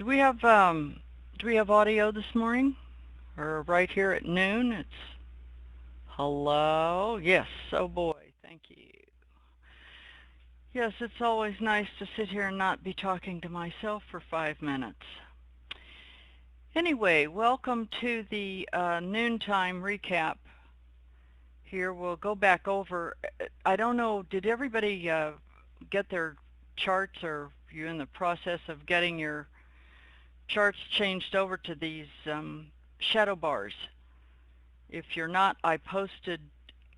Do we have audio this morning? Or right here at noon? It's hello. Yes. Oh boy. Thank you. Yes, it's always nice to sit here and not be talking to myself for 5 minutes. Anyway, welcome to the noontime recap. Here we'll go back over. I don't know. Did everybody get their charts, or are you in the process of getting your charts changed over to these shadow bars? If you're not, I posted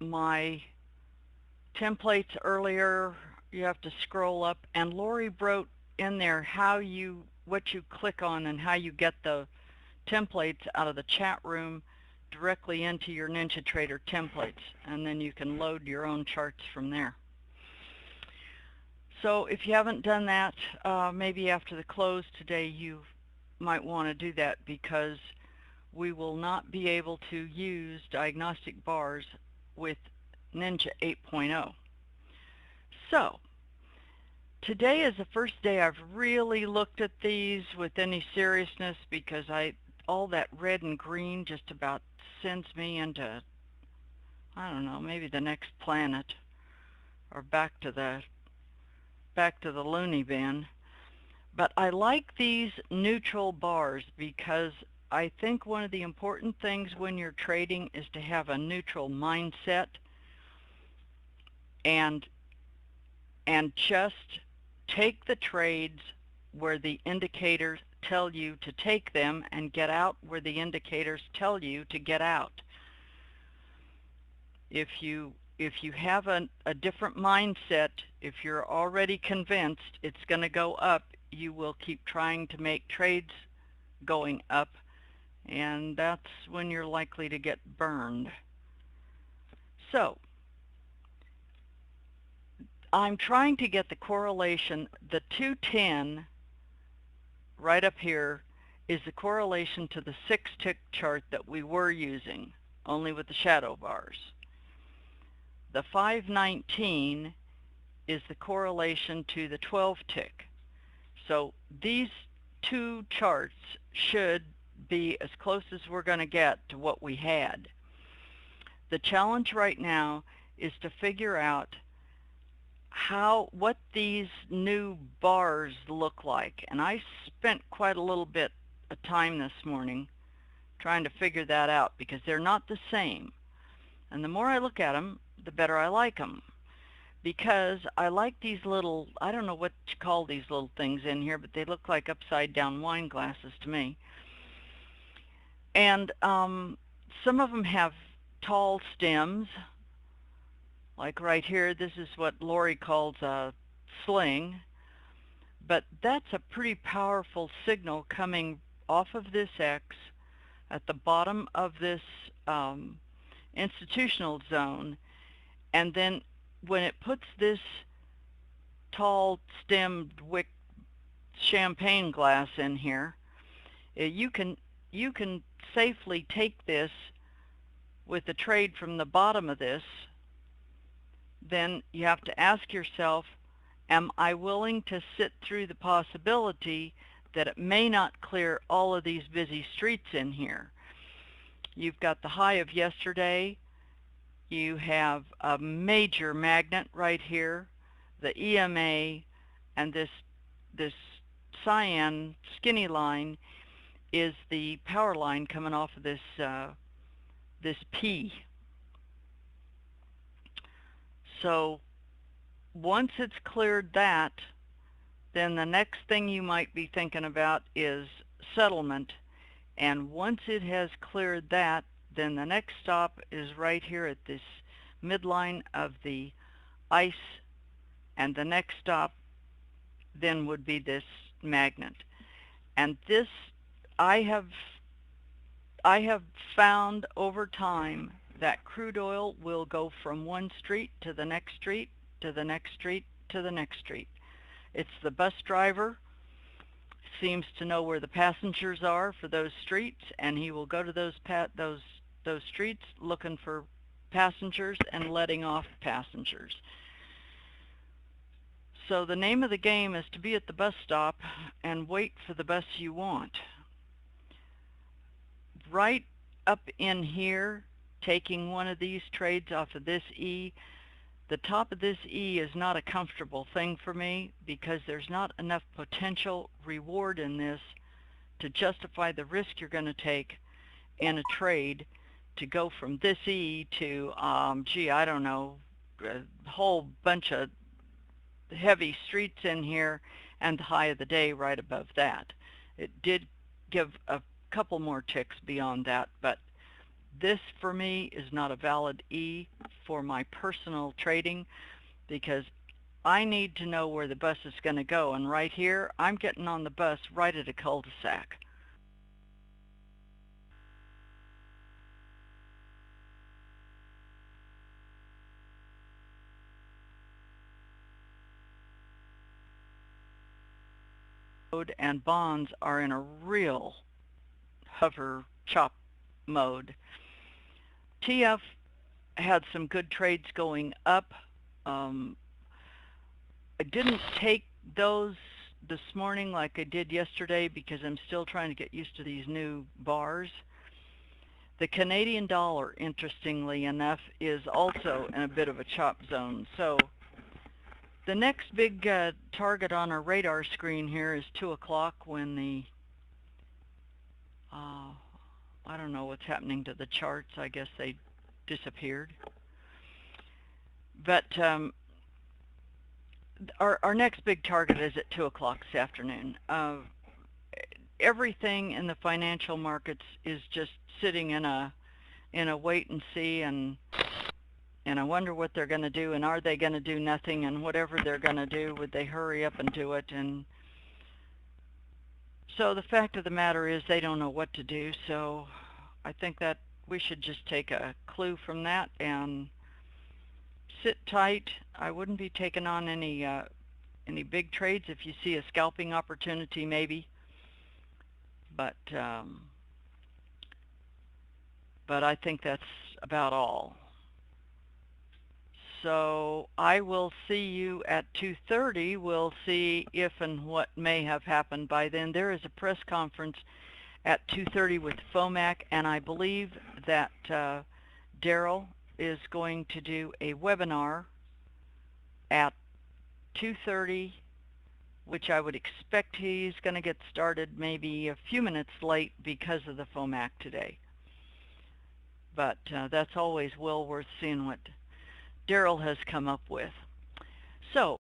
my templates earlier. You have to scroll up, and Lori wrote in there what you click on and how you get the templates out of the chat room directly into your NinjaTrader templates, and then you can load your own charts from there. So if you haven't done that, maybe after the close today you might want to do that, because we will not be able to use diagnostic bars with Ninja 8.0. So today is the first day I've really looked at these with any seriousness, because all that red and green just about sends me into, I don't know, maybe the next planet, or back to the loony bin. But I like these neutral bars, because I think one of the important things when you're trading is to have a neutral mindset, and just take the trades where the indicators tell you to take them, and get out where the indicators tell you to get out. If you have a different mindset, if you're already convinced it's going to go up, you will keep trying to make trades going up, and that's when you're likely to get burned. So I'm trying to get the correlation. The 210 right up here is the correlation to the 6-tick chart that we were using, only with the shadow bars. The 519 is the correlation to the 12-tick. So these two charts should be as close as we're going to get to what we had. The challenge right now is to figure out what these new bars look like, and I spent quite a little bit of time this morning trying to figure that out, because they're not the same, and the more I look at them, the better I like them, because I like these little, I don't know what to call these little things in here, but they look like upside down wine glasses to me. And some of them have tall stems, like right here. This is what Lori calls a sling, but that's a pretty powerful signal coming off of this X at the bottom of this institutional zone, and then when it puts this tall stemmed wick champagne glass in here, you can safely take this with the trade from the bottom of this. Then you have to ask yourself, am I willing to sit through the possibility that it may not clear all of these busy streets in here? You've got the high of yesterday. You have a major magnet right here, the EMA, and this cyan skinny line is the power line coming off of this P. So once it's cleared that, then the next thing you might be thinking about is settlement. And once it has cleared that, then the next stop is right here at this midline of the ice, and the next stop then would be this magnet. And this I have found over time that crude oil will go from one street to the next street to the next street to the next street. It's the bus driver seems to know where the passengers are for those streets, and he will go to those streets looking for passengers and letting off passengers. So the name of the game is to be at the bus stop and wait for the bus you want. Right up in here, taking one of these trades off of this E, the top of this E is not a comfortable thing for me because there's not enough potential reward in this to justify the risk you're going to take in a trade to go from this E to, gee, I don't know, a whole bunch of heavy streets in here and the high of the day right above that. It did give a couple more ticks beyond that, but this for me is not a valid E for my personal trading because I need to know where the bus is going to go, and right here I'm getting on the bus right at a cul-de-sac. And bonds are in a real hover chop mode. TF had some good trades going up. I didn't take those this morning like I did yesterday because I'm still trying to get used to these new bars. The Canadian dollar, interestingly enough, is also in a bit of a chop zone. So the next big target on our radar screen here is 2 o'clock when the, I don't know what's happening to the charts. I guess they disappeared. But our next big target is at 2 o'clock this afternoon. Everything in the financial markets is just sitting in a wait and see, and I wonder what they're going to do, and are they going to do nothing, and whatever they're going to do, would they hurry up and do it? And so the fact of the matter is they don't know what to do. So I think that we should just take a clue from that and sit tight. I wouldn't be taking on any big trades. If you see a scalping opportunity, maybe, but I think that's about all. So I will see you at 2:30. We'll see if and what may have happened by then. There is a press conference at 2:30 with FOMAC, and I believe that Daryl is going to do a webinar at 2:30, which I would expect he's going to get started maybe a few minutes late because of the FOMAC today. But that's always well worth seeing what Daryl has come up with. So